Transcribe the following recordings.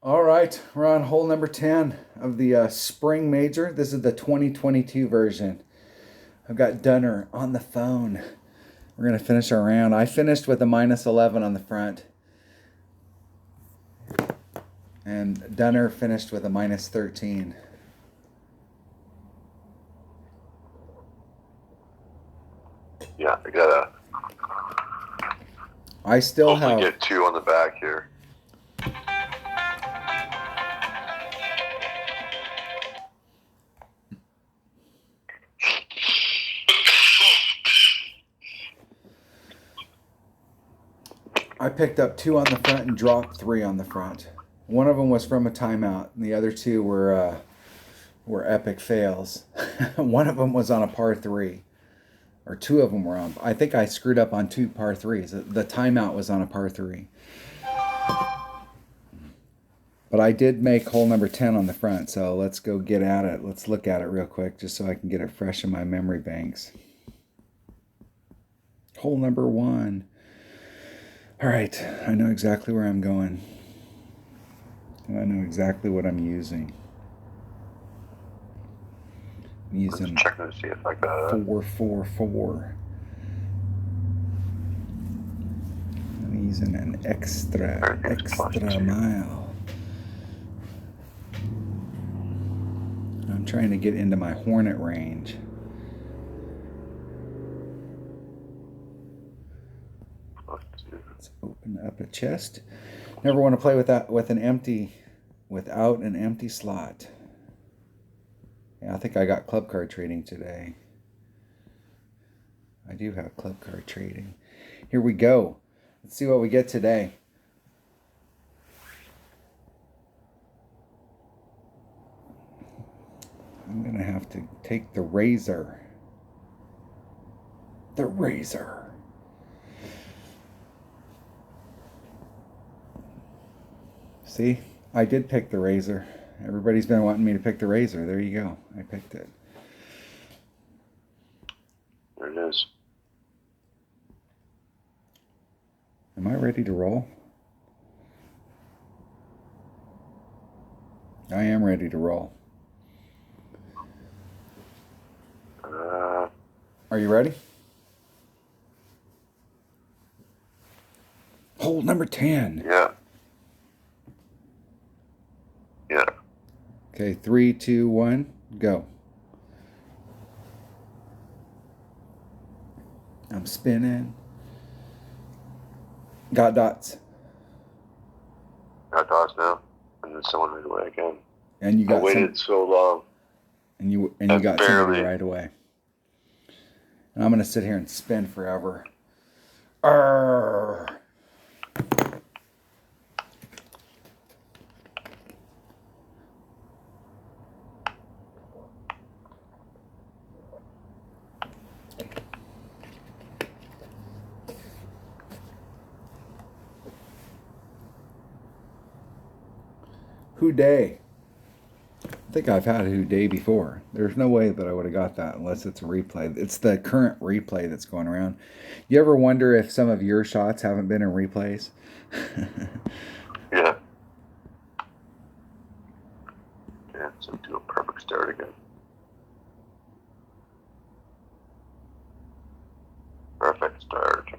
All right, we're on hole number 10 of the Spring Major. This is the 2022 version. I've got Dunner on the phone. We're going to finish our round. I finished with a minus 11 on the front. And Dunner finished with a minus 13. Yeah, I gotta I still hopefully have get 2 on the back here. I picked up 2 on the front and dropped 3 on the front. One of them was from a timeout, and the other 2 were epic fails. One of them was on a par 3, or 2 of them were on. I think I screwed up on 2 par 3s. The timeout was on a par 3. But I did make hole number 10 on the front, so let's go get at it. Let's look at it real quick just so I can get it fresh in my memory banks. Hole number 1. All right, I know exactly where I'm going. And I know exactly what I'm using. I'm using Just checking to see if I got 444. I'm using an extra mile. I'm trying to get into my Hornet range. Let's open up a chest. Never want to play without an empty slot. Yeah, I think I got club card trading today. I do have club card trading. Here we go. Let's see what we get today. I'm going to have to take the razor. The razor. See, I did pick the razor. Everybody's been wanting me to pick the razor. There you go. I picked it. There it is. Am I ready to roll? I am ready to roll. Are you ready? Hole number 10. Yeah. Yeah. Okay, 3, 2, 1, go. I'm spinning. Got dots. Got dots now. And then someone ran away again. And you got I waited so long. And you got somebody right away. And I'm gonna sit here and spin forever. Arrgh. Who day? I think I've had a Who day before. There's no way that I would have got that unless it's a replay. It's the current replay that's going around. You ever wonder if some of your shots haven't been in replays? Yeah. Yeah, so do a perfect start again. Perfect start.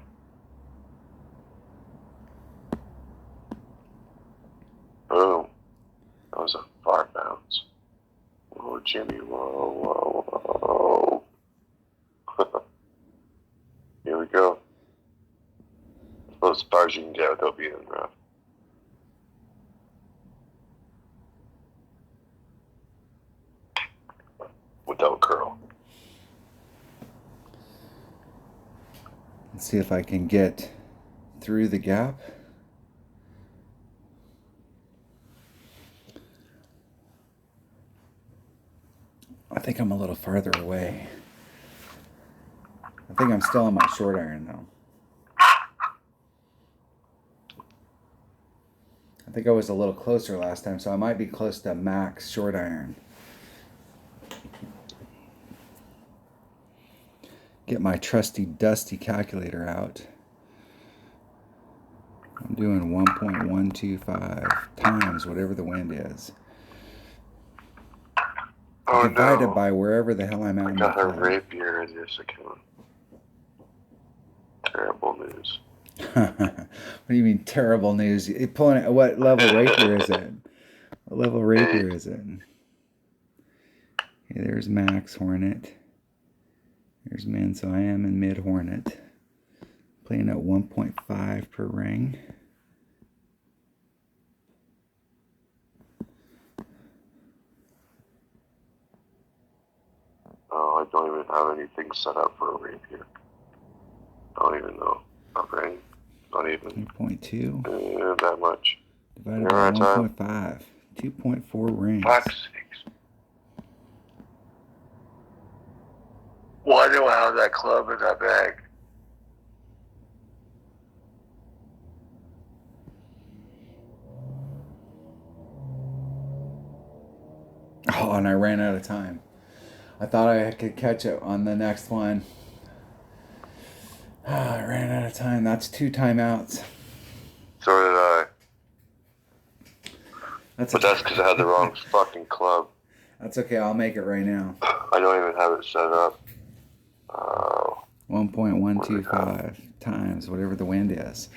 Boom. That was a far bounce. Whoa, Jimmy. Whoa. Here we go. As far as you can get without being in the rough. Without curl. Let's see if I can get through the gap. I think I'm a little farther away. I think I'm still on my short iron though. I think I was a little closer last time, so I might be close to max short iron. Get my trusty dusty calculator out. I'm doing 1.125 times whatever the wind is. Oh divided no. by wherever the hell I'm at. I in got my a club. rapier in this account. Terrible news. What do you mean terrible news? You pulling it, what level rapier is it? What level rapier is it? Okay, there's Max Hornet. There's Min, so I am in mid Hornet. Playing at 1.5 per ring. Oh, I don't even have anything set up for a rapier. I don't even know. Not ring. Not even. 2.2. That much. Divided by 1.5. 2.4 rings. 5, 6. Why do I have that club in that bag? Oh, and I ran out of time. I thought I could catch it on the next one. Oh, I ran out of time. That's 2 timeouts. So did I. That's because I had the wrong fucking club. That's okay. I'll make it right now. I don't even have it set up. 1.125 times whatever the wind is.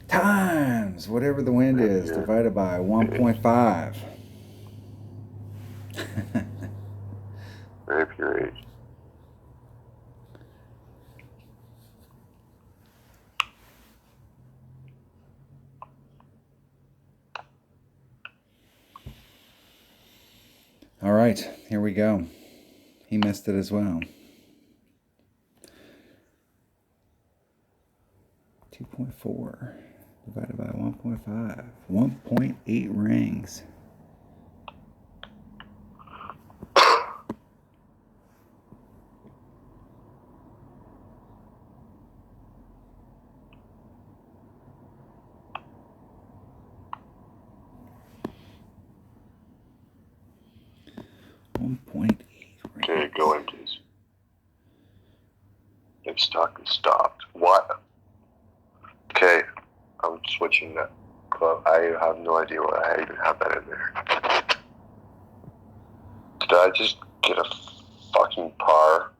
Times whatever the wind is divided by 1.5. Rapier age. All right, here we go. He missed it as well. 2.4 divided by 1.5. 1.8 rings. Okay, go empties. It's stuck and stopped. What? Okay, I'm switching that club. I have no idea why I even have that in there. Did I just get a fucking par?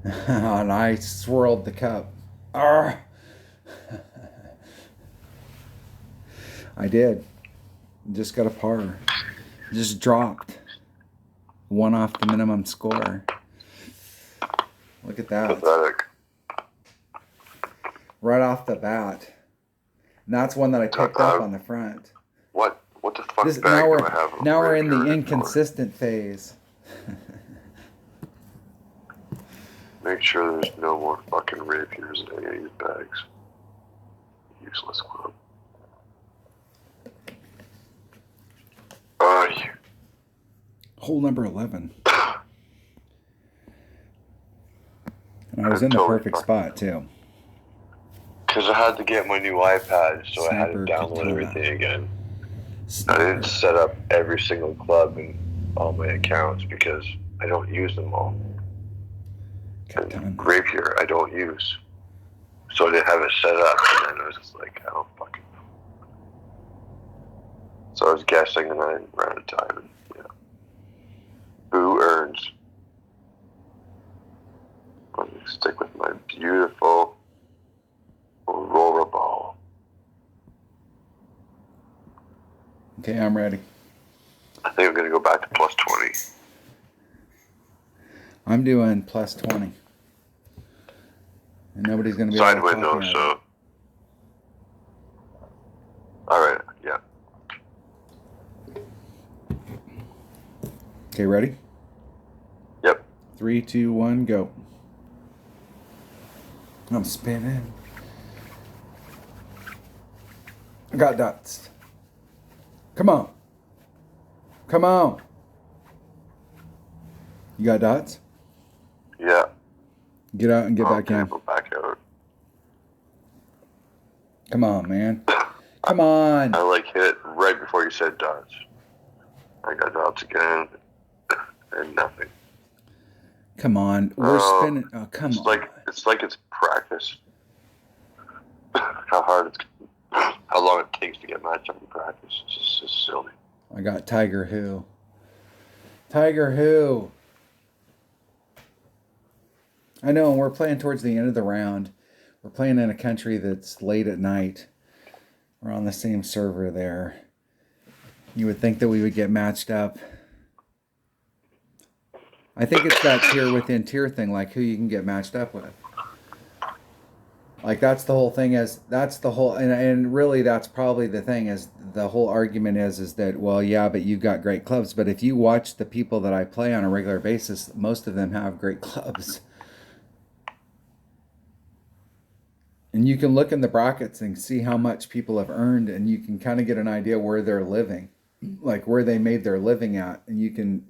And I swirled the cup. Arrgh. I did. Just got a par. Just dropped. 1 off the minimum score. Look at that. Pathetic. Right off the bat. And that's one that I picked up on the front. What the fuck bag do I have? Now we're in the inconsistent phase. Make sure there's no more fucking rapiers in any of these bags. Useless club. Hole number 11. And I was in the perfect spot too. Because I had to get my new iPad, so I had to download everything again. I didn't set up every single club in all my accounts because I don't use them all. And rapier, I don't use. So I didn't have it set up, and then I was just like, I don't fucking know. So I was guessing, and I ran out of time. And, yeah. Who earns? I'm going to stick with my beautiful Aurora ball. Okay, I'm ready. I think I'm going to go back to plus 20. I'm doing plus 20. And nobody's going to be side able to window, talk so. Alright, yeah. Okay, ready? Yep. 3, 2, 1, go. I'm spinning. I got dots. Come on. Come on. You got dots? Yeah. Get out and get back in. Go back out. Come on, man. Come on. I hit it right before you said dots. I got dots again. And nothing. Come on, we're spinning. Oh, come on. It's like it's practice. How long it takes to get matched up in practice. It's just silly. I got Tiger Who. Tiger Who. I know, and we're playing towards the end of the round. We're playing in a country that's late at night. We're on the same server there. You would think that we would get matched up. I think it's that tier within tier thing, like who you can get matched up with. Like that's the whole thing and really that's probably the thing is the whole argument is that, well, yeah, but you've got great clubs. But if you watch the people that I play on a regular basis, most of them have great clubs. And you can look in the brackets and see how much people have earned, and you can kind of get an idea where they're living, like where they made their living at. And you can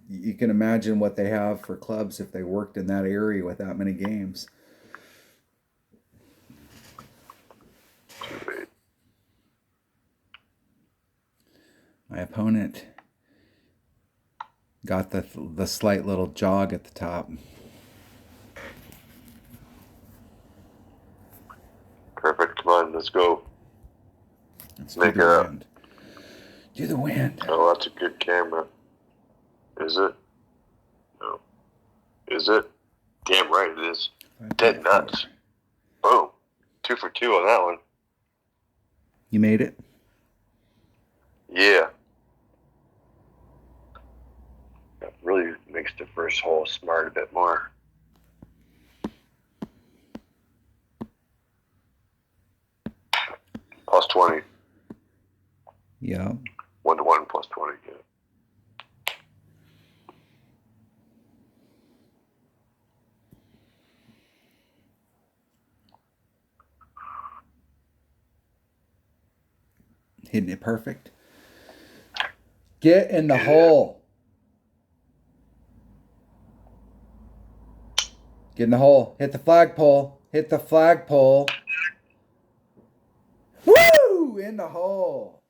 imagine what they have for clubs if they worked in that area with that many games. My opponent got the slight little jog at the top. Perfect. Come on, let's go. Let's make the wind. Do the wind. Oh, that's a good camera. Is it? No. Is it? Damn right it is. Dead nuts. Boom. 2 for 2 on that one. You made it? Yeah. That really makes the first hole smart a bit more. Plus 20. Yeah. 1-to-1 plus 20. Yeah. Hitting it perfect. Get in the hole. Get in the hole. Hit the flagpole. Hit the flagpole. Woo! In the hole.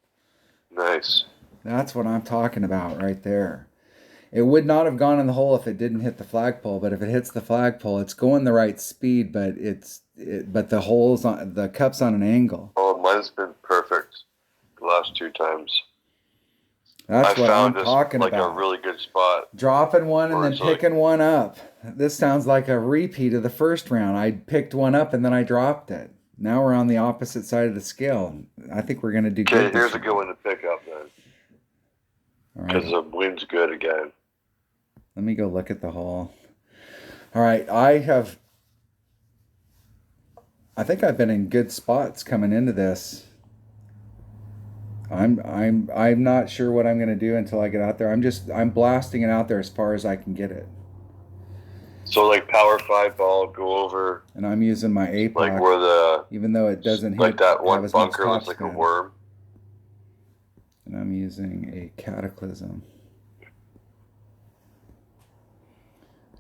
Nice. That's what I'm talking about right there. It would not have gone in the hole if it didn't hit the flagpole, but if it hits the flagpole, it's going the right speed, but but the hole's on the cup's on an angle. Oh, mine's been perfect the last 2 times. That's what I'm talking about. Like a really good spot. Dropping one and then picking one up. This sounds like a repeat of the first round. I picked one up and then I dropped it. Now we're on the opposite side of the scale. I think we're going to do good. Okay, here's a good one to pick up then. All right. Because the wind's good again. Let me go look at the hole. All right, I think I've been in good spots coming into this. I'm not sure what I'm going to do until I get out there. I'm blasting it out there as far as I can get it. So like power 5 ball, go over. And I'm using my APOC. Like where even though it doesn't hit. Like that one bunker looks like a worm. And I'm using a Cataclysm.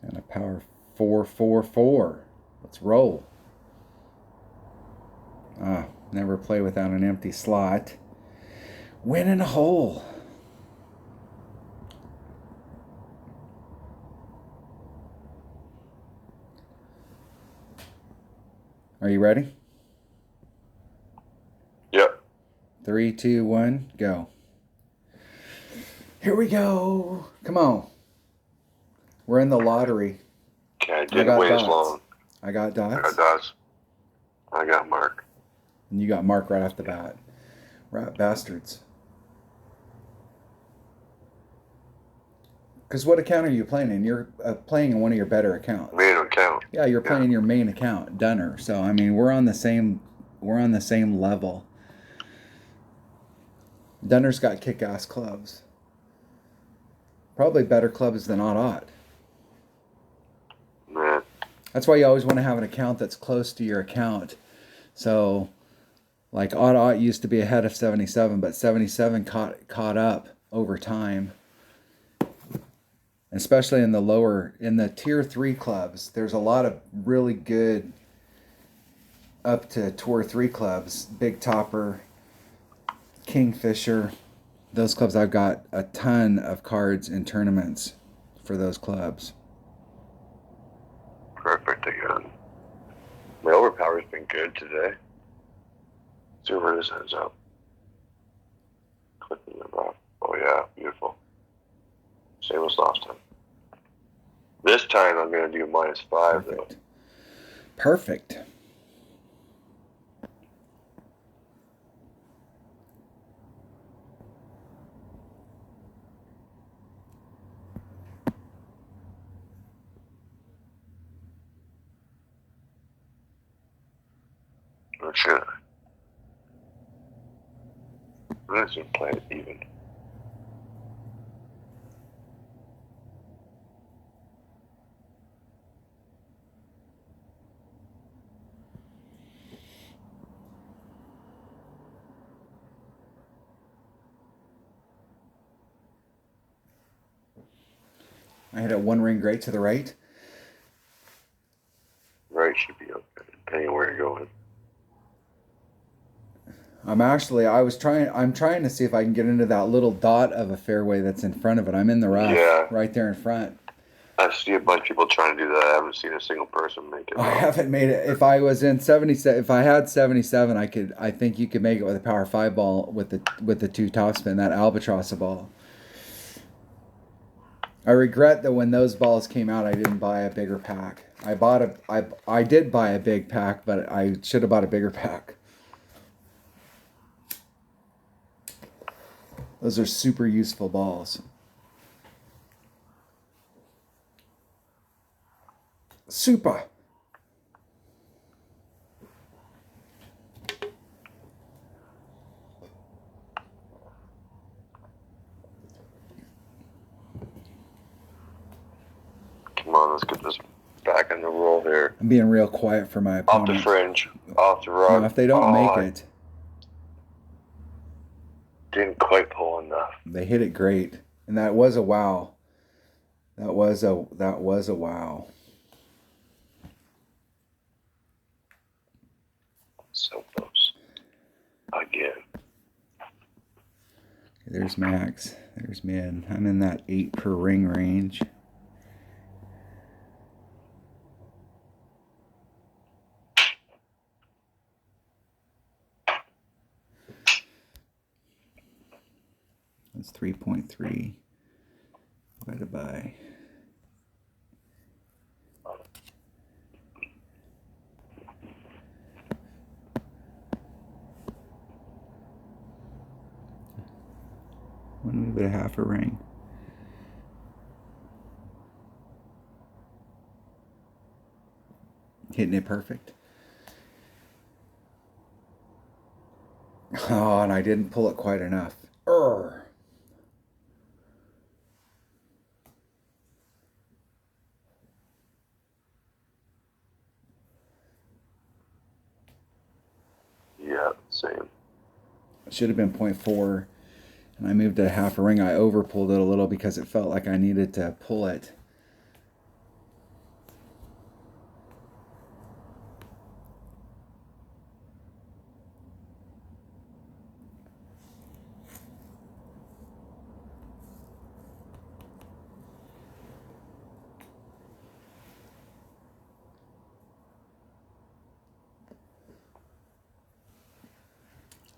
And a power 4-4-4. Let's roll. Never play without an empty slot. Win in a hole. Are you ready? Yep. 3, 2, 1, go. Here we go. Come on. We're in the lottery. Okay, I didn't wait as long. I got dots. I got dots. I got Mark. And you got Mark right off the bat. Rat bastards. Because what account are you playing in? You're playing in one of your better accounts. Main account. Yeah, you're playing your main account, Dunner. So I mean, we're on the same level. Dunner's got kick-ass clubs. Probably better clubs than Odd. Man. That's why you always want to have an account that's close to your account. So, like Odd used to be ahead of 77, but 77 caught up over time. Especially in the tier 3 clubs, there's a lot of really good up to tour 3 clubs. Big Topper, Kingfisher. Those clubs, I've got a ton of cards in tournaments for those clubs. power's been good today. Let's see where this ends up. Clicking the rock. Oh yeah, beautiful. Same as last time. This time I'm going to do -5 though. Perfect. Or should I? Let's just play it even. I hit a one ring great to the right. Right should be okay, depending on where you're going. I'm trying to see if I can get into that little dot of a fairway that's in front of it. I'm in the rough, right there in front. I see a bunch of people trying to do that. I haven't seen a single person make it. I haven't made it. If I was in 77, if I had 77, I think you could make it with a power 5 ball with the two topspin, that albatross ball. I regret that when those balls came out, I didn't buy a bigger pack. I did buy a big pack, but I should have bought a bigger pack. Those are super useful balls. Super. Come on, let's get this back in the roll here. I'm being real quiet for my opponent. Off the fringe, off the rock. No, if they don't make it. Didn't quite pull enough. They hit it great. And that was a wow. That was a wow. So close. Again. There's max. There's min. I'm in that 8 per ring range. That's 3.3 divided by. One move at a half a ring. Hitting it perfect. Oh, and I didn't pull it quite enough. Urgh. Yeah, same. It should have been 0.4, and I moved it a half a ring. I over pulled it a little because it felt like I needed to pull it.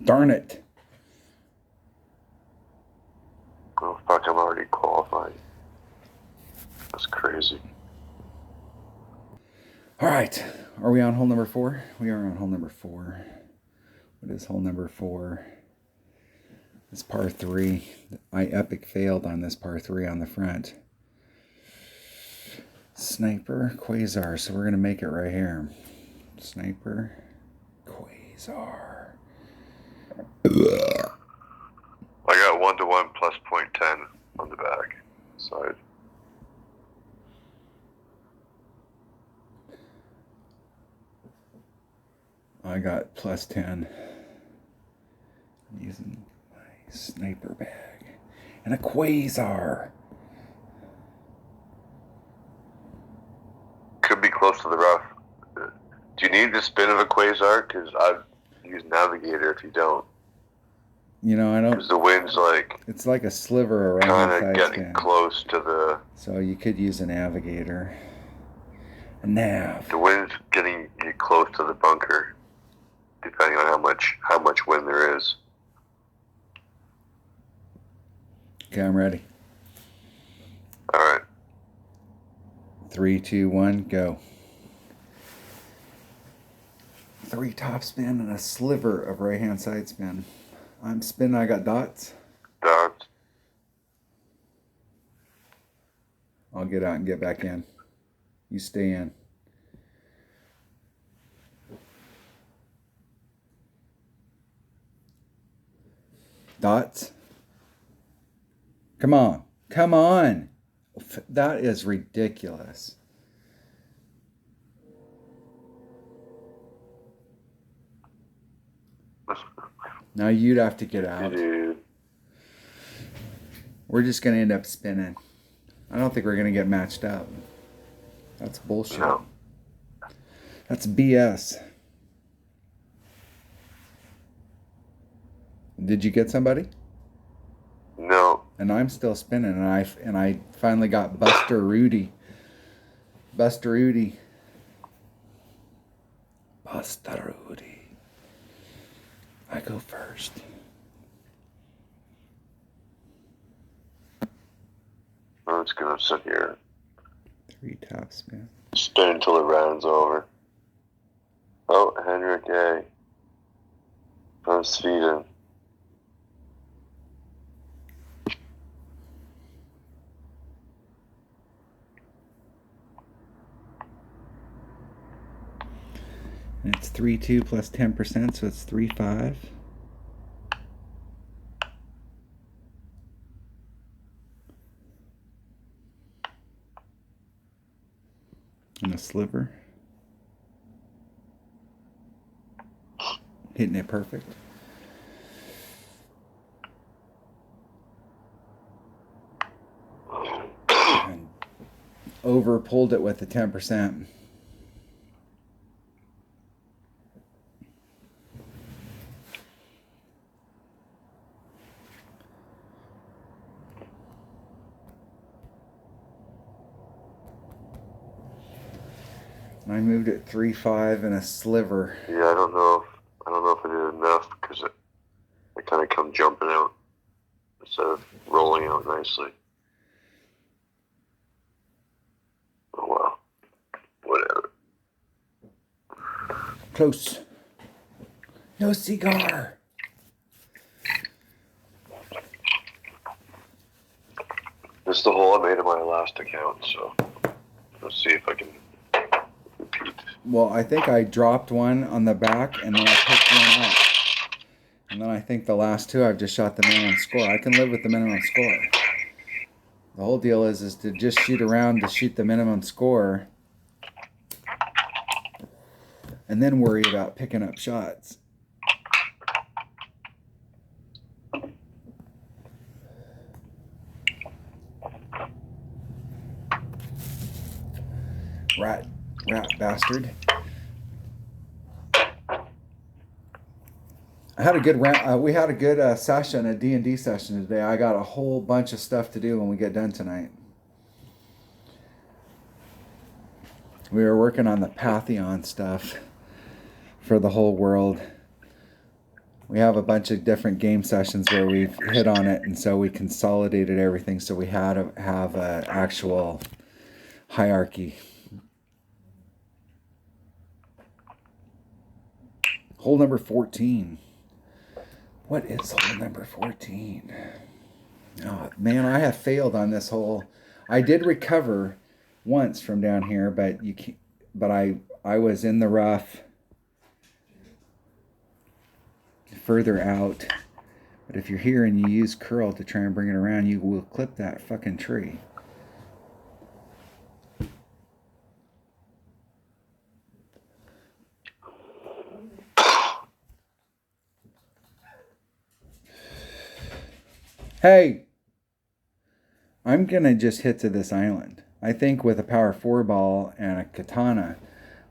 Darn it. Oh, fuck, I'm already qualified. That's crazy. All right. Are we on hole number 4? We are on hole number 4. What is hole number 4? It's par 3. I epic failed on this par 3 on the front. Sniper, Quasar. So we're going to make it right here. Sniper, Quasar. I got 1-to-1 plus 0.10 on the back side. I got plus 10. I'm using my sniper bag. And a Quasar. Could be close to the rough. Do you need the spin of a Quasar? Because I'd use Navigator if you don't. You know, I don't. Because the wind's like. It's like a sliver around. Kind of getting close to the. So you could use a Navigator. A nav. The wind's getting you close to the bunker, depending on how much wind there is. Okay, I'm ready. All right. 3, 2, 1, go. 3 top spin and a sliver of right hand side spin. I'm spinning. I got dots. Dots. I'll get out and get back in. You stay in. Dots. Come on. Come on. That is ridiculous. Now you'd have to get out. We're just going to end up spinning. I don't think we're going to get matched up. That's bullshit. No. That's BS. Did you get somebody? No. And I'm still spinning, and I finally got Buster Rudy. Buster Rudy. Buster Rudy. I go first. I'm just gonna sit here. 3 top spin. Spin until the round's over. Oh, Henrik A. From Sweden. And it's 3-2 plus 10%, so it's 3-5. And a sliver. Hitting it perfect. And over pulled it with the 10%. I moved it 3-5 and a sliver. Yeah, I don't know if I did enough because it kind of come jumping out instead of rolling out nicely. Oh well, whatever. Close. No cigar. This is the hole I made in my last account, so let's see if I can repeat. Well, I think I dropped one on the back and then I picked one up. And then I think the last 2 I've just shot the minimum score. I can live with the minimum score. The whole deal is to just shoot around to shoot the minimum score and then worry about picking up shots. Rat bastard. I had a good we had a good session, a D&D session today. I got a whole bunch of stuff to do when we get done tonight. We were working on the Pantheon stuff for the whole world. We have a bunch of different game sessions where we've hit on it, and so we consolidated everything so we had to have an actual hierarchy. Hole number 14. What is hole number 14? Oh, man, I have failed on this hole. I did recover once from down here, but I was in the rough further out. But if you're here and you use curl to try and bring it around, you will clip that fucking tree. Hey, I'm going to just hit to this island. I think with a power 4 ball and a katana,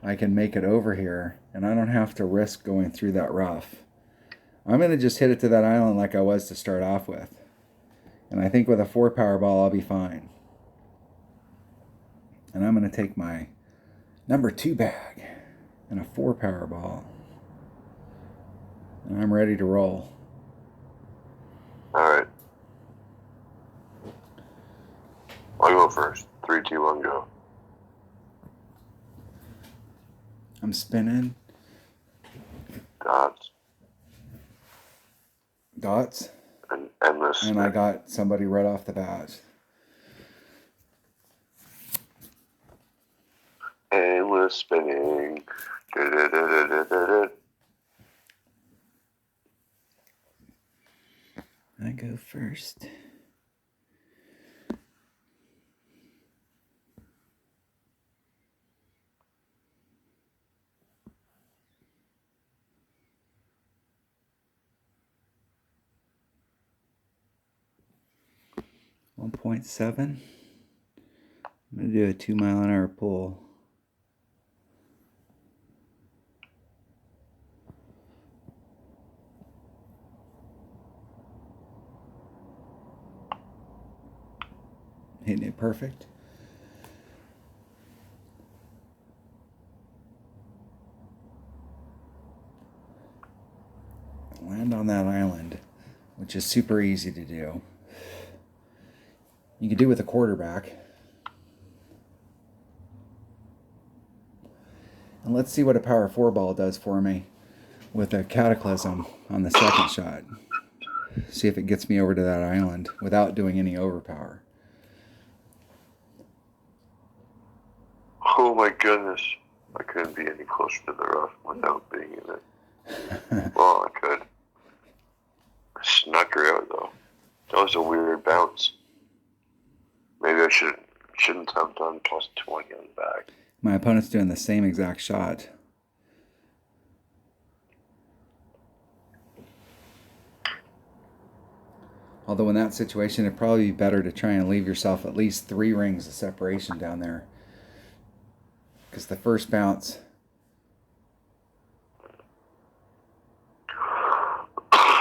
I can make it over here, and I don't have to risk going through that rough. I'm going to just hit it to that island like I was to start off with. And I think with a 4 power ball, I'll be fine. And I'm going to take my number 2 bag. and a 4 power ball. And I'm ready to roll. Alright. I'll go first. 3, 2, 1, go. I'm spinning. Dots. Dots. And endless. And I got somebody right off the bat. Endless spinning. Da-da-da-da-da-da. I go first. .7. I'm going to do a 2-mile-an-hour pull. Hitting it perfect. Land on that island, which is super easy to do. You can do with a quarterback. And let's see what a power 4 ball does for me with a cataclysm on the second shot. See if it gets me over to that island without doing any overpower. Oh my goodness. I couldn't be any closer to the rough without being in it. Well, I could. I snuck her out though. That was a weird bounce. Maybe I shouldn't have done plus 20 on the back. My opponent's doing the same exact shot. Although in that situation, it'd probably be better to try and leave yourself at least 3 rings of separation down there. Because the first bounce,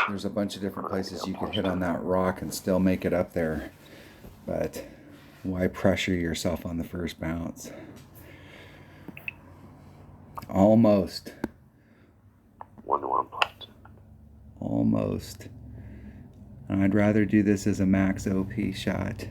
there's a bunch of different places you could hit on that rock and still make it up there. But why pressure yourself on the first bounce? Almost. 1-1 putt. Almost. I'd rather do this as a max OP shot.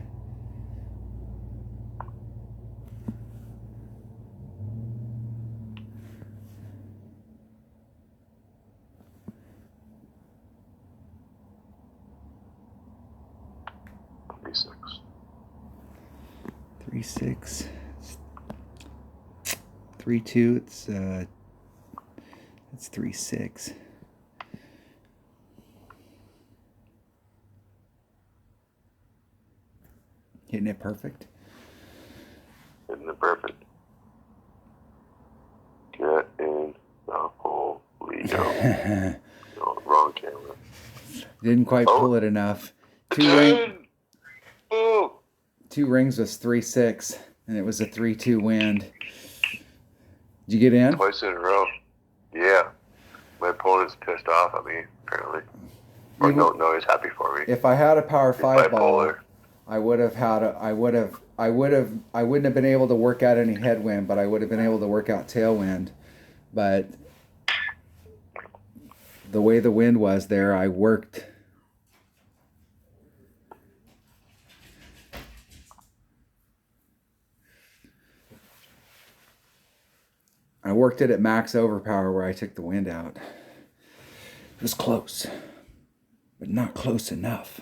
Three six. 3-2. It's 3-6. Hitting it perfect. Hitting it perfect. Get in the hole. No, wrong camera. Didn't quite pull it enough. Two rings was 3-6, and it was a 3-2 wind. Did you get in? Twice in a row. Yeah. My opponent's pissed off at me, apparently. Or no, he's happy for me. If I had a power 5 ball, I wouldn't have been able to work out any headwind, but I would have been able to work out tailwind. But the way the wind was there, I worked. I worked it at max overpower where I took the wind out. It was close, but not close enough.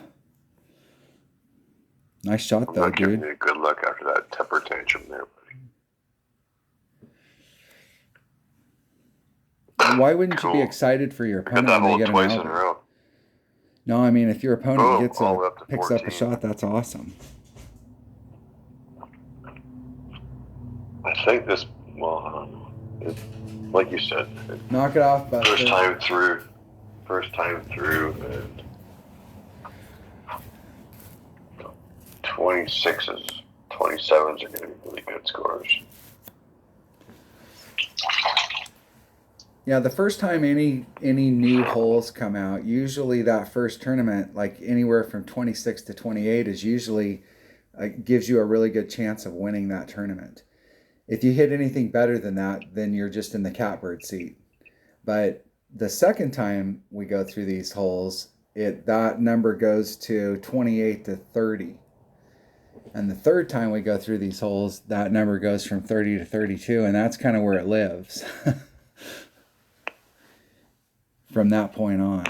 Nice shot though, dude. Giving you good luck after that temper tantrum there, buddy. Why wouldn't you be excited for your opponent when they get an out? In a row. No, I mean if your opponent picks up a shot, that's awesome. I think this, like you said, knock it off, Buster. First time through, and 26s, 27s are going to be really good scores. Yeah, the first time any new holes come out, usually that first tournament, like anywhere from 26 to 28, is usually gives you a really good chance of winning that tournament. If you hit anything better than that, then you're just in the catbird seat. But the second time we go through these holes, that number goes to 28 to 30. And the third time we go through these holes, that number goes from 30 to 32, and that's kind of where it lives from that point on.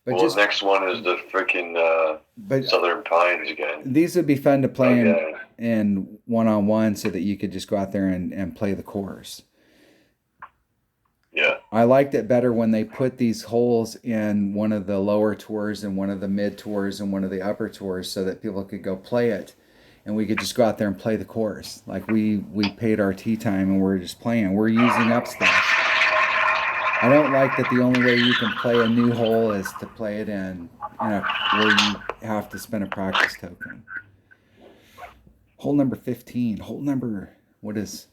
But the next one is the freaking Southern Pines again. These would be fun to play in one-on-one so that you could just go out there and play the course. Yeah. I liked it better when they put these holes in one of the lower tours and one of the mid tours and one of the upper tours so that people could go play it and we could just go out there and play the course. Like we paid our tee time and we're just playing. We're using up stuff. I don't like that the only way you can play a new hole is to play it in where you have to spend a practice token. Hole number 15. Hole number 6?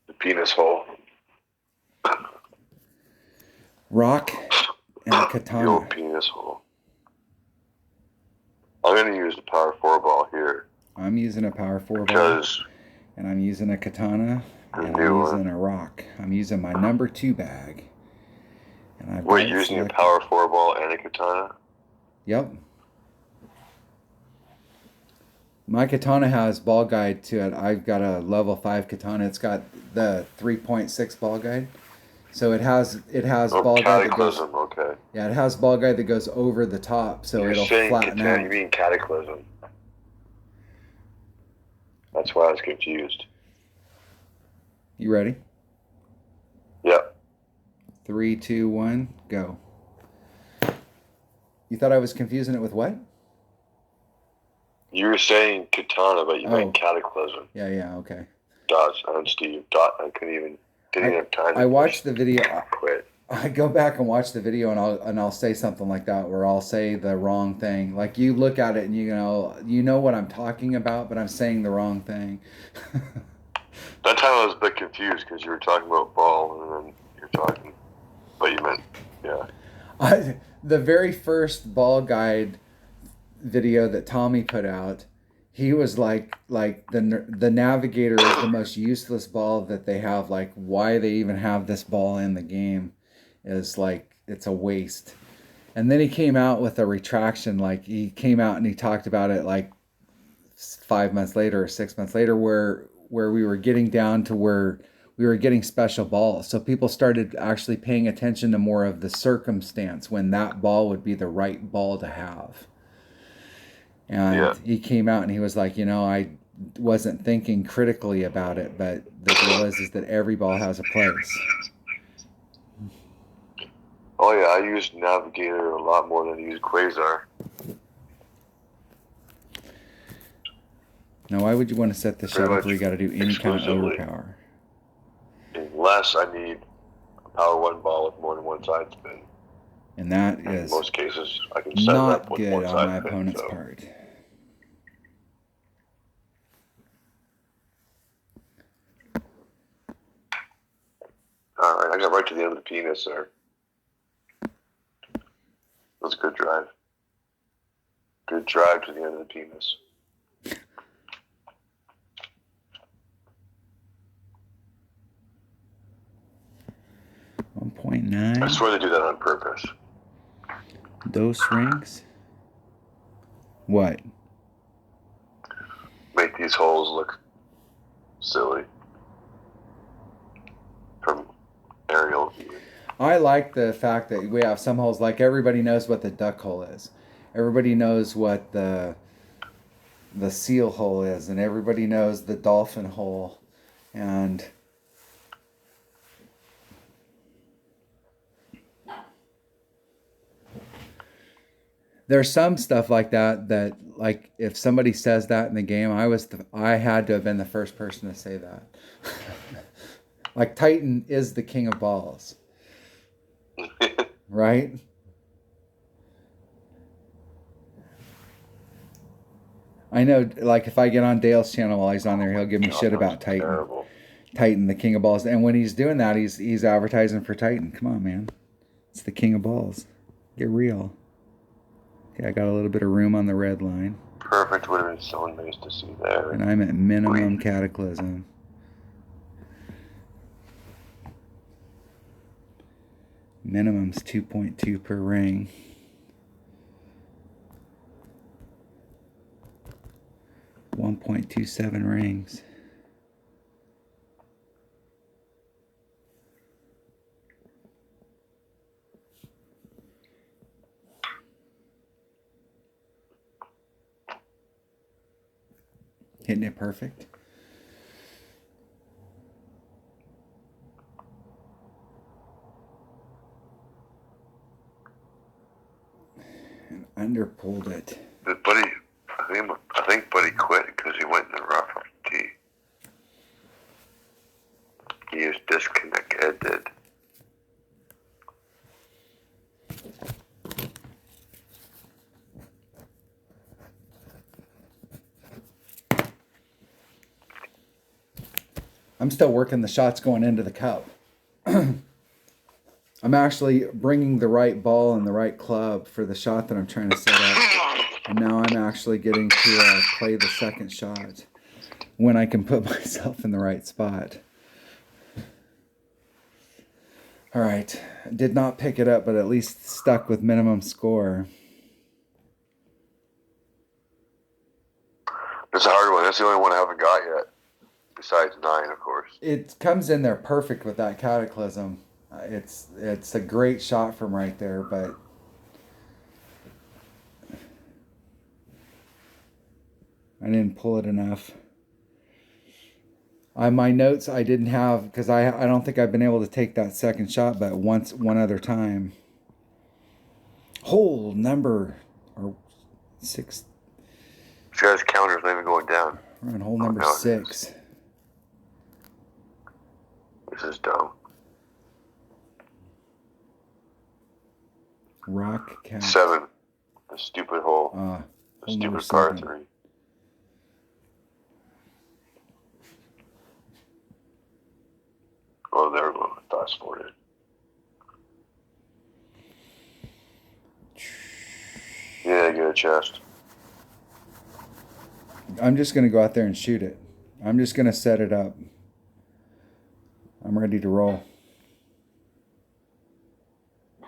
The penis hole. Rock and a katana. The old penis hole. I'm going to use the power 4 ball here. I'm using a power 4 ball. And I'm using a katana. And I'm using a rock. I'm using my number 2 bag. And Wait, you're using a power 4 ball and a katana? Yep. My katana has ball guide to it. I've got a level 5 katana. It's got the 3.6 ball guide. So it has ball guide that goes. Okay. Yeah, it has ball guide that goes over the top, so it'll flatten out. You mean cataclysm? That's why I was confused. You ready? Yep. 3, 2, 1, go. You thought I was confusing it with what? You were saying katana, but you meant cataclysm. Yeah, okay. I'm Steve. I didn't have time. I watched the video. I go back and watch the video, and I'll say something like that, where I'll say the wrong thing. Like you look at it, and you know what I'm talking about, but I'm saying the wrong thing. That time I was a bit confused because you were talking about ball, and then you're talking, but you meant, yeah. The very first ball guide video that Tommy put out, he was like the Navigator is the most useless ball that they have. Like, why they even have this ball in the game is like, it's a waste. And then he came out with a retraction. Like, he came out and he talked about it like 5 months later or 6 months later, where we were getting down to where we were getting special balls. So people started actually paying attention to more of the circumstance when that ball would be the right ball to have. And he came out and he was like, I wasn't thinking critically about it, but the deal is that every ball has a place. Oh yeah, I used Navigator a lot more than I used Quasar. Now, why would you want to set this up where you got to do any kind of overpower? Unless I need a power 1 ball with more than one side spin. And that is in most cases, I can set it up with not good one on side my spin, opponent's part. All right, I got right to the end of the penis there. That was a good drive. Good drive to the end of the penis. 1.9. I swear they do that on purpose. Those rings? What? Make these holes look silly from aerial view. I like the fact that we have some holes, like everybody knows what the duck hole is. Everybody knows what the seal hole is, and everybody knows the dolphin hole. And there's some stuff like that like if somebody says that in the game, I had to have been the first person to say that. Like, Titan is the king of balls. Right? I know, like, if I get on Dale's channel while he's on there, he'll give me shit about Titan. Terrible. Titan, the king of balls. And when he's doing that, he's advertising for Titan. Come on, man. It's the king of balls. Get real. Okay, I got a little bit of room on the red line. Perfect would have been so nice to see there. And I'm at minimum Cataclysm. Minimum's 2.2 per ring. .27 rings. Hitting it perfect. And underpulled it. But Buddy, I think Buddy quit because he went in the rough off the tee. He used disconnect. Ed did. I'm still working the shots going into the cup. I'm actually bringing the right ball and the right club for the shot that I'm trying to set up. And now I'm actually getting to play the second shot when I can put myself in the right spot. All right. Did not pick it up, but at least stuck with minimum score. It's a hard one. That's the only one I haven't got yet. Besides 9, of course. It comes in there perfect with that Cataclysm. It's a great shot from right there, but I didn't pull it enough. My notes I didn't have because I don't think I've been able to take that second shot, but one other time. Hole number or 6. This guy's counter's not even going down. We're on hole number 6. This is dumb. Rock count. 7. The stupid hole. The stupid par 3. Oh, there we go. Fast forward. Yeah, get a chest. I'm just going to go out there and shoot it. I'm just going to set it up. I'm ready to roll.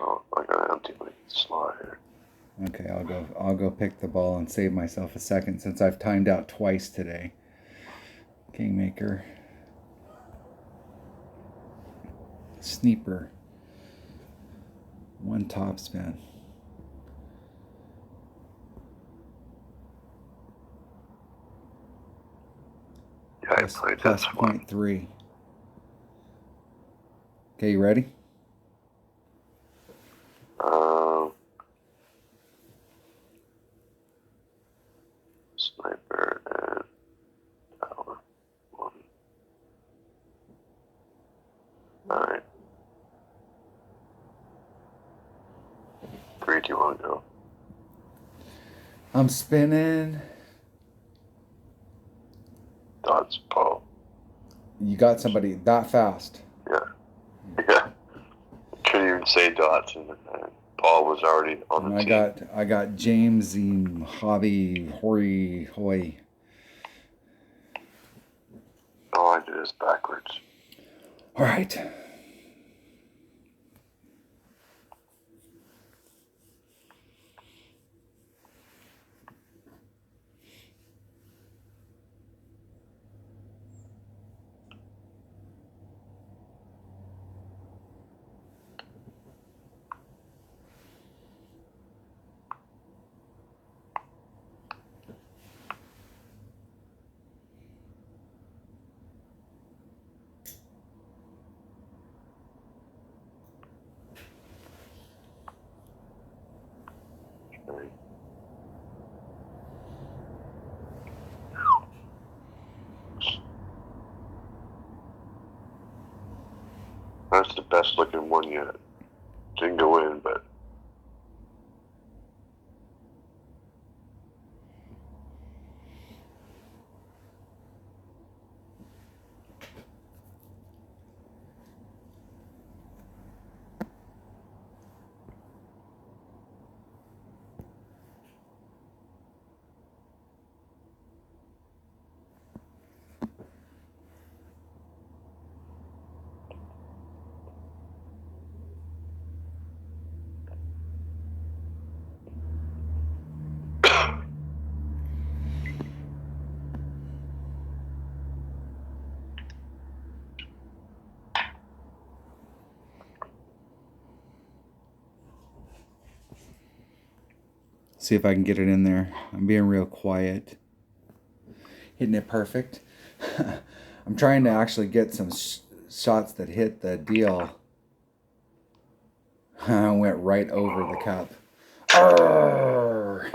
Oh, I got an empty slot here. Okay, I'll go pick the ball and save myself a second since I've timed out twice today. Kingmaker. Sneeper. 1 top spin. Yeah, I played plus this one. 0.3. Okay, you ready? Sniper and power 1. Alright. 3, 2, 1, go. I'm spinning. Dots, Paul. You got somebody that fast. Yeah. Yeah. Couldn't even say dots, and Paul was already on the team. I got James and Hobby Hori Hoy. All I did is backwards. All right. That's the best looking one yet. Didn't go in, but See if I can get it in there. I'm being real quiet. Hitting it perfect. I'm trying to actually get some shots that hit the deal. I went right over the cup. Arrgh.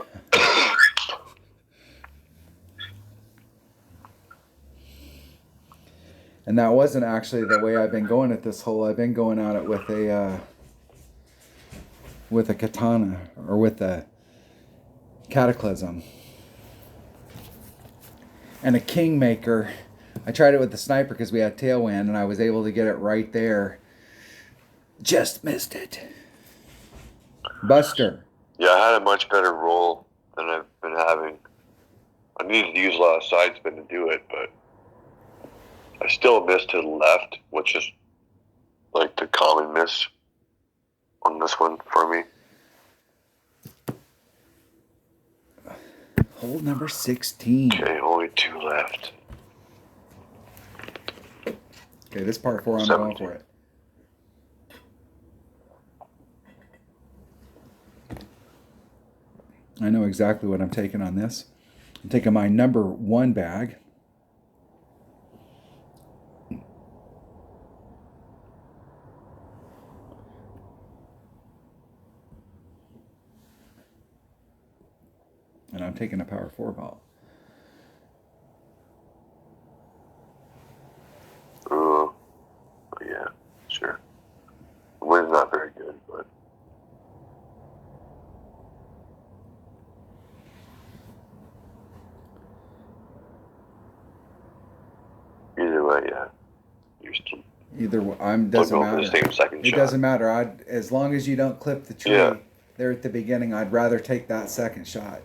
And that wasn't actually the way I've been going at this hole. I've been going at it with a katana or with a cataclysm and a kingmaker. I tried it with the sniper because we had tailwind and I was able to get it right there. Just missed it. Buster. Yeah, I had a much better roll than I've been having. I needed to use a lot of side spin to do it, but I still missed to the left, which is like the common miss on this one for me. Hole number 16. Okay, only 2 left. Okay, this part 4, I'm 17. going for it. I know exactly what I'm taking on this. I'm taking my number 1 bag. And I'm taking a power 4 ball. Yeah, sure. The wind's not very good, but either way, yeah. You're still Either way, doesn't matter. matter. The same second it shot. Doesn't matter. As long as you don't clip the tree there at the beginning, I'd rather take that second shot.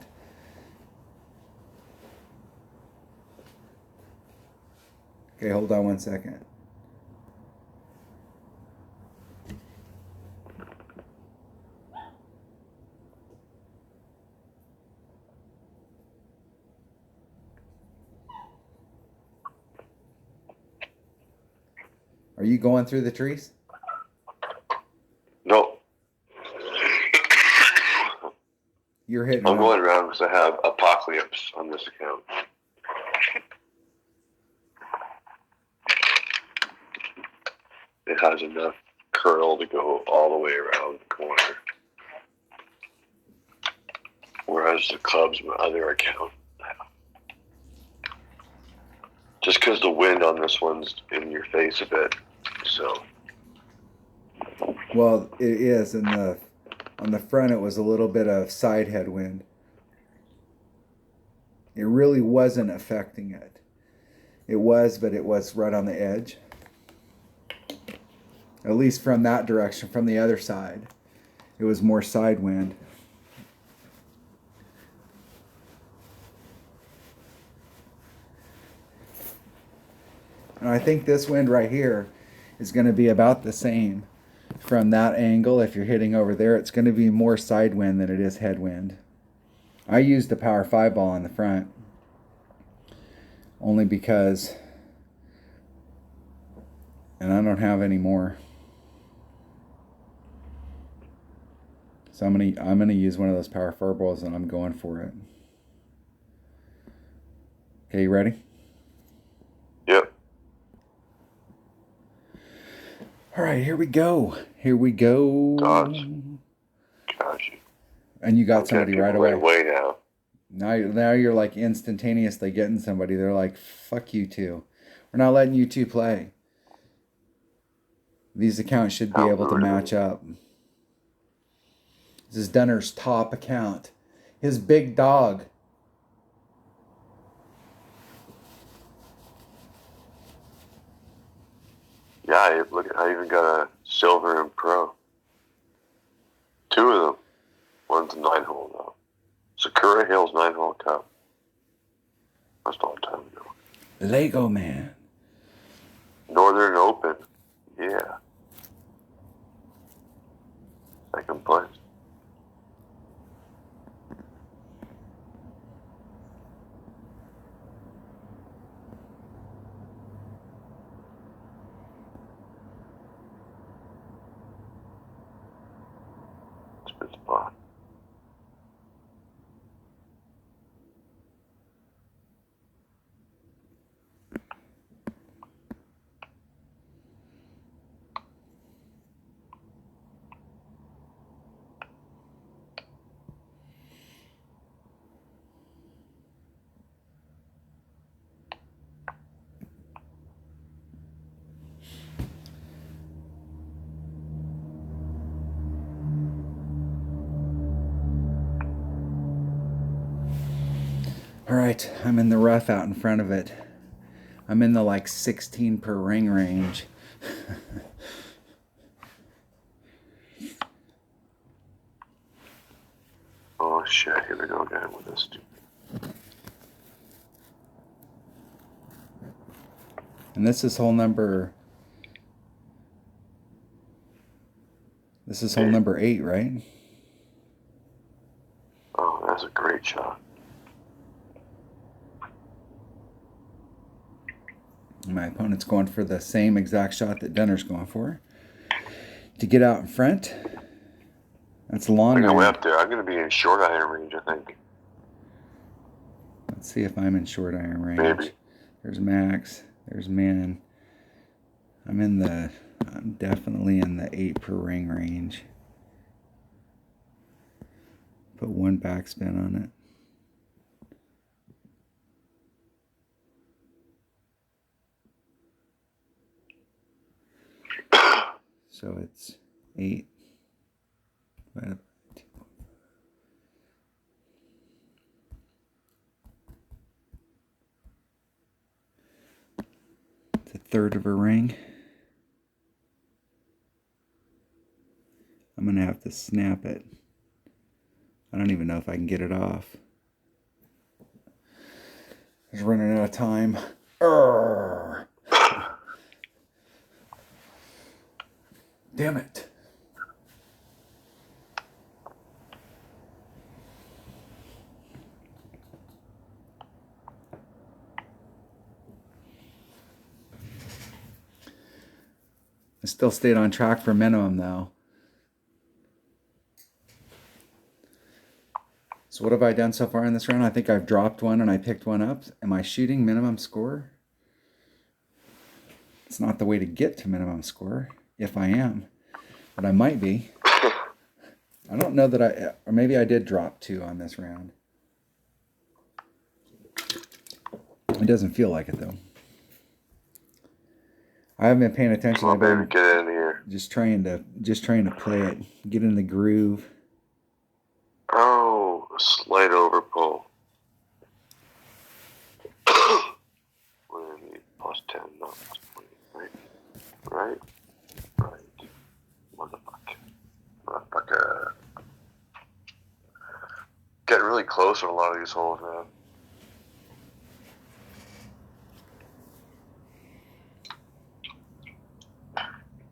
Okay, hold on 1 second. Are you going through the trees? No. You're hitting. I'm going around because I have Apocalypse on this account. It has enough curl to go all the way around the corner. Whereas the club's my other account. Just because the wind on this one's in your face a bit, so. Well, it is. On the front, it was a little bit of side headwind. It really wasn't affecting it. It was, but it was right on the edge. At least from that direction, from the other side. It was more side wind. And I think this wind right here is going to be about the same. From that angle, if you're hitting over there, it's going to be more side wind than it is headwind. I used the power 5 ball on the front. Only because, and I don't have any more. So I'm gonna use one of those power 4 balls and I'm going for it. Okay, you ready? Yep. All right, here we go. Here we go. Dodge. Gosh. And you got somebody right away. Way now. Now you're like instantaneously getting somebody. They're like, fuck you two. We're not letting you two play. These accounts should be able to match up. This is Dunner's top account. His big dog. Yeah, look at, I even got a silver and pro. 2 of them. One's a 9-hole though. Sakura Hills 9-hole cup. That's a long time ago. Lego Man. Northern Open. Yeah. 2nd place. It's a good spot. All right, I'm in the rough out in front of it. I'm in the like 16 per ring range. Oh shit, here we go again with this. And this is hole number... This is hole number 8, right? Oh, that's a great shot. My opponent's going for the same exact shot that Denner's going for. To get out in front. That's long. I'm way up there. I'm going to be in short iron range, I think. Let's see if I'm in short iron range. Maybe. There's Max. There's Min. I'm definitely in the 8 per ring range. Put one backspin on it. So it's 8. It's a third of a ring. I'm going to have to snap it. I don't even know if I can get it off. I was running out of time. Urgh. Damn it. I still stayed on track for minimum though. So what have I done so far in this round? I think I've dropped one and I picked one up. Am I shooting minimum score? It's not the way to get to minimum score, if I am. But I might be. I don't know that or maybe I did drop 2 on this round. It doesn't feel like it though. I haven't been paying attention. I've been get in here. Just trying to play it, get in the groove. Oh, a slight overpull. We're gonna need +10, not +20, right? Right? Right. Motherfucker. Getting really close on a lot of these holes, man.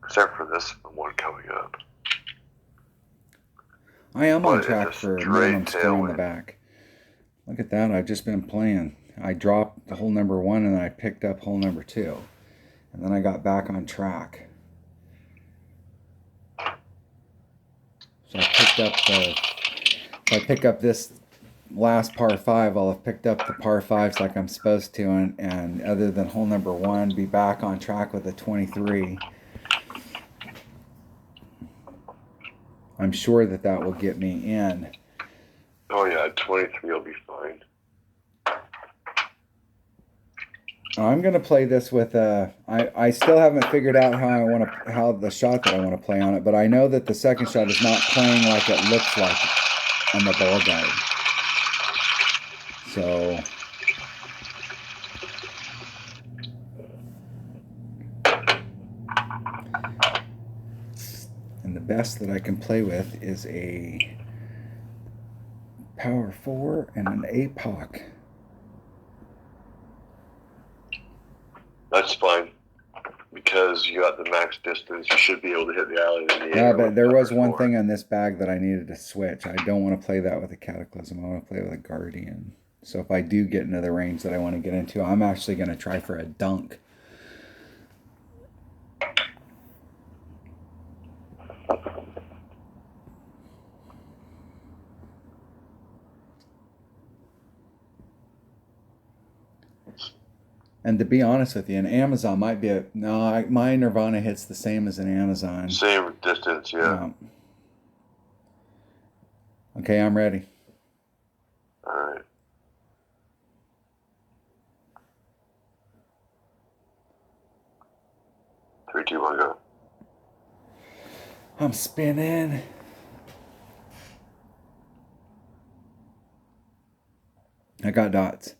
Except for this one coming up. I am on track for minimum score on the back. Look at that, I've just been playing. I dropped the hole number 1 and I picked up hole number 2. And then I got back on track. So if I pick up this last par 5, I'll have picked up the par 5s like I'm supposed to, and other than hole number 1, be back on track with a 23. I'm sure that will get me in. Oh yeah, 23 will be fine. I'm gonna play this with I still haven't figured out how the shot that I want to play on it, but I know that the second shot is not playing like it looks like on the ball guide. So and the best that I can play with is a power 4 and an APOC. That's fine. Because you got the max distance, you should be able to hit the alley in the air. Yeah, but there was one thing on this bag that I needed to switch. I don't want to play that with a Cataclysm. I want to play with a Guardian. So if I do get into the range that I want to get into, I'm actually going to try for a dunk. And to be honest with you, an Amazon might be my Nirvana hits the same as an Amazon. Same distance, yeah. Okay, I'm ready. All right. Three, two, one, go. I'm spinning. I I got dots.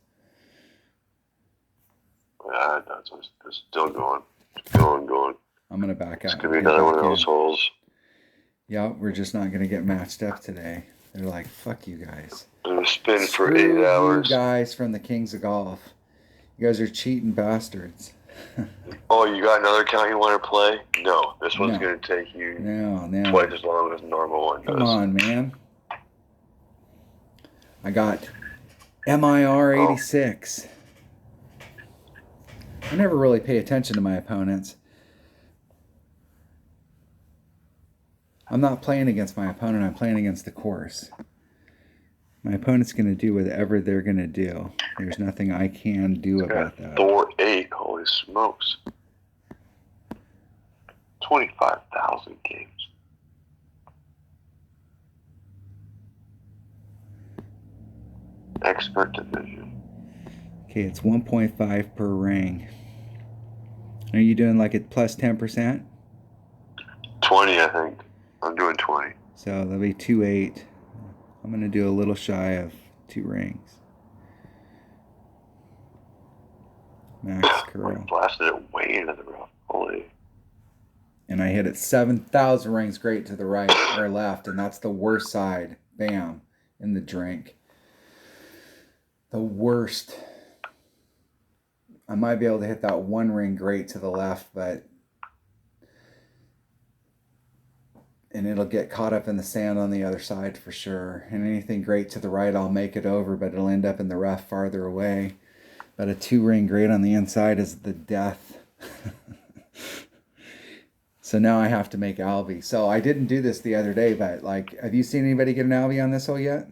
Yeah, that's still going. Going. I'm going to back out. It's going to be another one of those holes. Yeah, we're just not going to get matched up today. They're like, fuck you guys. I'm going to spin for Screw 8 hours. You guys from the Kings of Golf. You guys are cheating bastards. Oh, you got another account you want to play? No, this one's going to take you twice as long as the normal one does. Come on, man. I got MIR 86. I never really pay attention to my opponents. I'm not playing against my opponent. I'm playing against the course. My opponent's going to do whatever they're going to do. There's nothing I can do about that. Thor 8. Holy smokes. 25,000 games. Expert division. Okay, it's 1.5 per ring. Are you doing like a plus 10%? 20, I think. I'm doing 20. So that'll be 2.8. I'm going to do a little shy of 2 rings. Max curl. Blasted it way into the rough. Holy. And I hit it 7,000 rings great to the right or left, and that's the worst side. Bam. In the drink. The worst. I might be able to hit that 1 ring great to the left, but and it'll get caught up in the sand on the other side for sure. And anything great to the right, I'll make it over, but it'll end up in the rough farther away. But a 2 ring great on the inside is the death. So now I have to make Albie. So I didn't do this the other day, but like, have you seen anybody get an Albie on this hole yet?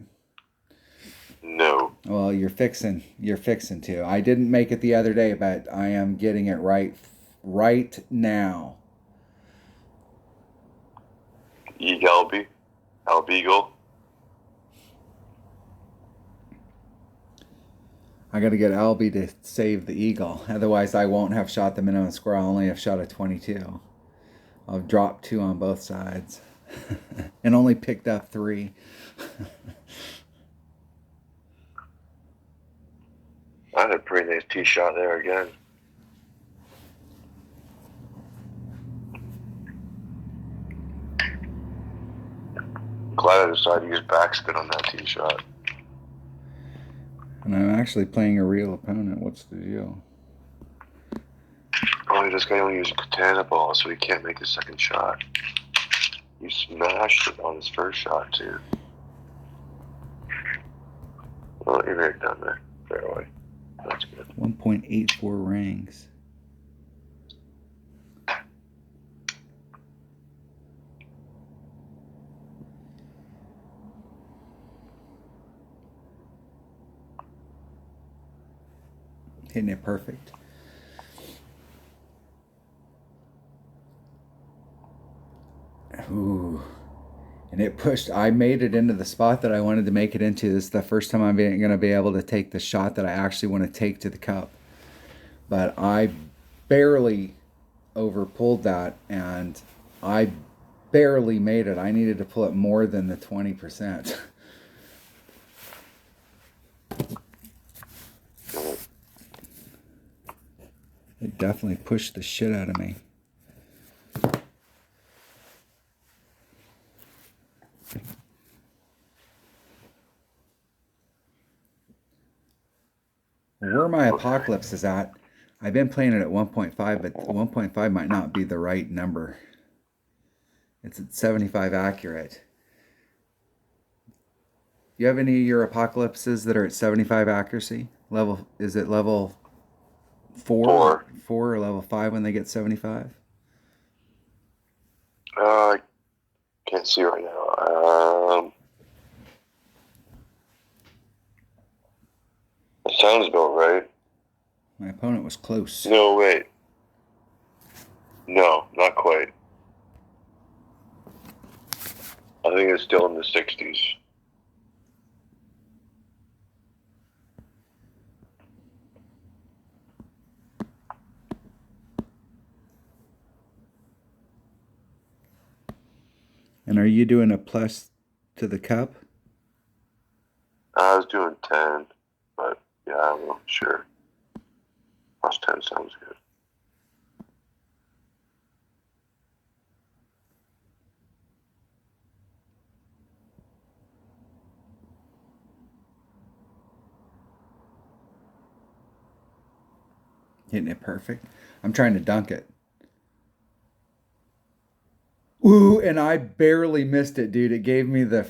No. Well, you're fixing to. I didn't make it the other day, but I am getting it right now. Albie? Albeagle? I got to get Albie to save the eagle. Otherwise, I won't have shot the minimum score. I'll only have shot a 22. I've dropped 2 on both sides and only picked up 3. I had a pretty nice tee shot there again. Glad I decided to use backspin on that tee shot. And I'm actually playing a real opponent. What's the deal? Oh, this guy only used a katana ball, so he can't make his second shot. He smashed it on his first shot, too. Well, you're right down there. Fairway. That's good. 1.84 rings. Hitting it perfect. Ooh. And it pushed. I made it into the spot that I wanted to make it into. This is the first time I'm going to be able to take the shot that I actually want to take to the cup. But I barely overpulled that, and I barely made it. I needed to pull it more than the 20%. It definitely pushed the shit out of me. Where my Apocalypse is at, I've been playing it at 1.5, but 1.5 might not be the right number. It's at 75 accurate. Do you have any of your Apocalypses that are at 75 accuracy? Is it level 4 or level 5 when they get 75? I can't see right now. That sounds about right. My opponent was close. No, wait. No, not quite. I think it's still in the 60s. And are you doing a plus to the cup? I was doing 10. but yeah, I don't know. Sure. +10 sounds good. Hitting it perfect. I'm trying to dunk it. Ooh, and I barely missed it, dude. It gave me the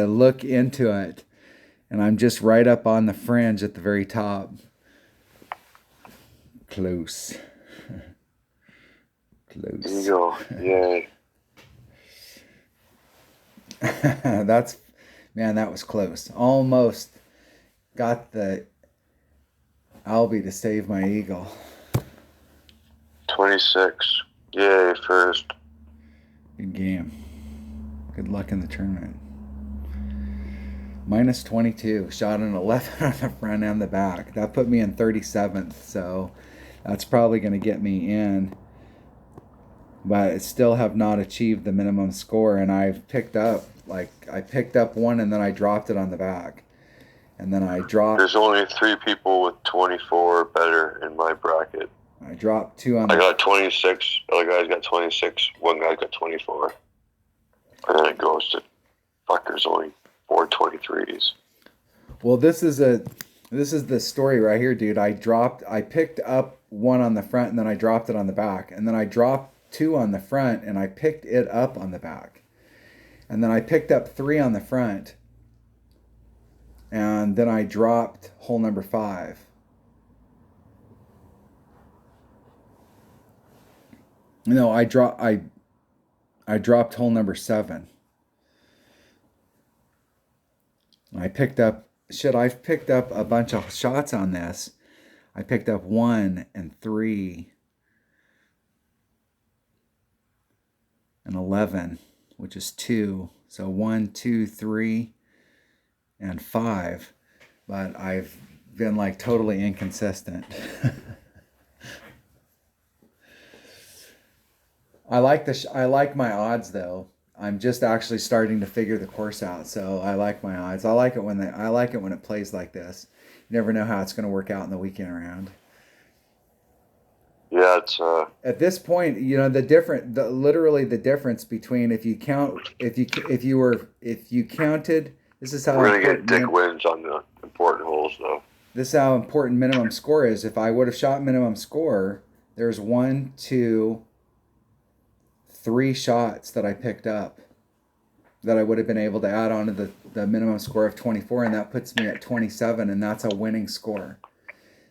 look into it. And I'm just right up on the fringe at the very top. Close. Close. There you go. Yay. That was close. Almost got the Albie to save my eagle. 26. Yay, first. Good game. Good luck in the tournament. -22. Shot an 11 on the front and the back. That put me in 37th, so that's probably going to get me in. But I still have not achieved the minimum score, and I picked up one and then I dropped it on the back. And then I dropped... There's only 3 people with 24 or better in my bracket. I dropped 2 on I got 26. Other guys got 26. One guy got 24. And then it goes to... Fuck, there's only 4 23s. Well, this is the story right here, dude. I picked up 1 on the front and then I dropped it on the back. And then I dropped 2 on the front and I picked it up on the back. And then I picked up 3 on the front. And then I dropped hole number 5. No, I dropped hole number 7. I've picked up a bunch of shots on this. I picked up 1 and 3 and 11, which is 2. So 1, 2, 3, and 5. But I've been like totally inconsistent. I like my odds though. I'm just actually starting to figure the course out, so I like my odds. I like it when it plays like this. You never know how it's going to work out in the weekend round. Yeah, it's at this point, you know, literally the difference between if you counted, this is how we're gonna get dick wins on the important holes though. This is how important minimum score is. If I would have shot minimum score, there's 1, 2, 3 shots that I picked up that I would have been able to add on to the minimum score of 24, and that puts me at 27, and that's a winning score.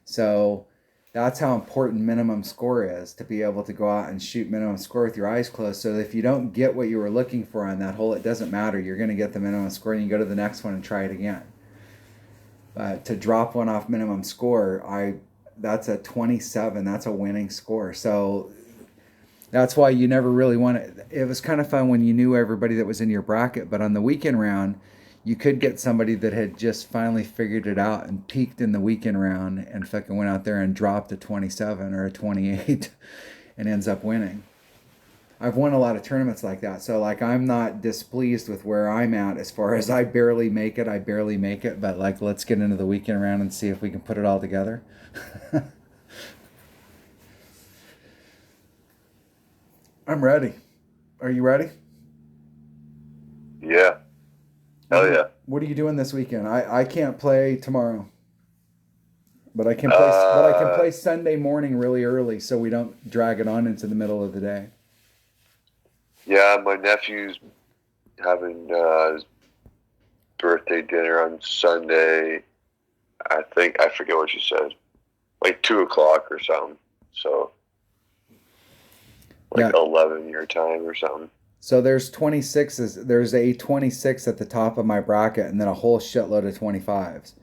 So that's how important minimum score is, to be able to go out and shoot minimum score with your eyes closed. So if you don't get what you were looking for on that hole, it doesn't matter. You're going to get the minimum score, and you go to the next one and try it again. To drop one off minimum score, that's a 27. That's a winning score. So that's why you never really want it. It was kind of fun when you knew everybody that was in your bracket, but on the weekend round, you could get somebody that had just finally figured it out and peaked in the weekend round and fucking went out there and dropped a 27 or a 28 and ends up winning. I've won a lot of tournaments like that, so like I'm not displeased with where I'm at as far as I barely make it, but like let's get into the weekend round and see if we can put it all together. I'm ready. Are you ready? Yeah. Hell yeah. What are you doing this weekend? I can't play tomorrow. But I can play Sunday morning really early so we don't drag it on into the middle of the day. Yeah, my nephew's having his birthday dinner on Sunday. I forget what she said. Like 2:00 or something. So like 11 your time or something. So there's 26s. There's a 26 at the top of my bracket, and then a whole shitload of 25s.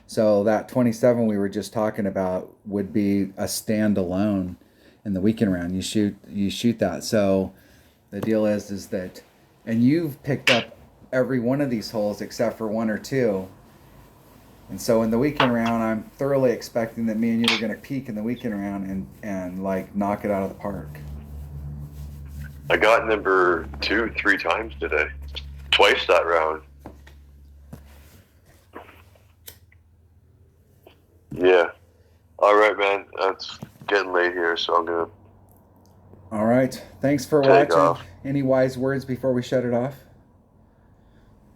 So that 27 we were just talking about would be a standalone in the weekend round. You shoot that. So the deal is that, and you've picked up every one of these holes except for 1 or 2. And so in the weekend round, I'm thoroughly expecting that me and you are going to peak in the weekend round and like knock it out of the park. I got number 2 3 times today. Twice that round. Yeah. All right, man. It's getting late here, so I'm gonna. All right. Thanks for Take watching. off. Any wise words before we shut it off?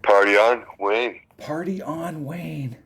Party on, Wayne. Party on, Wayne.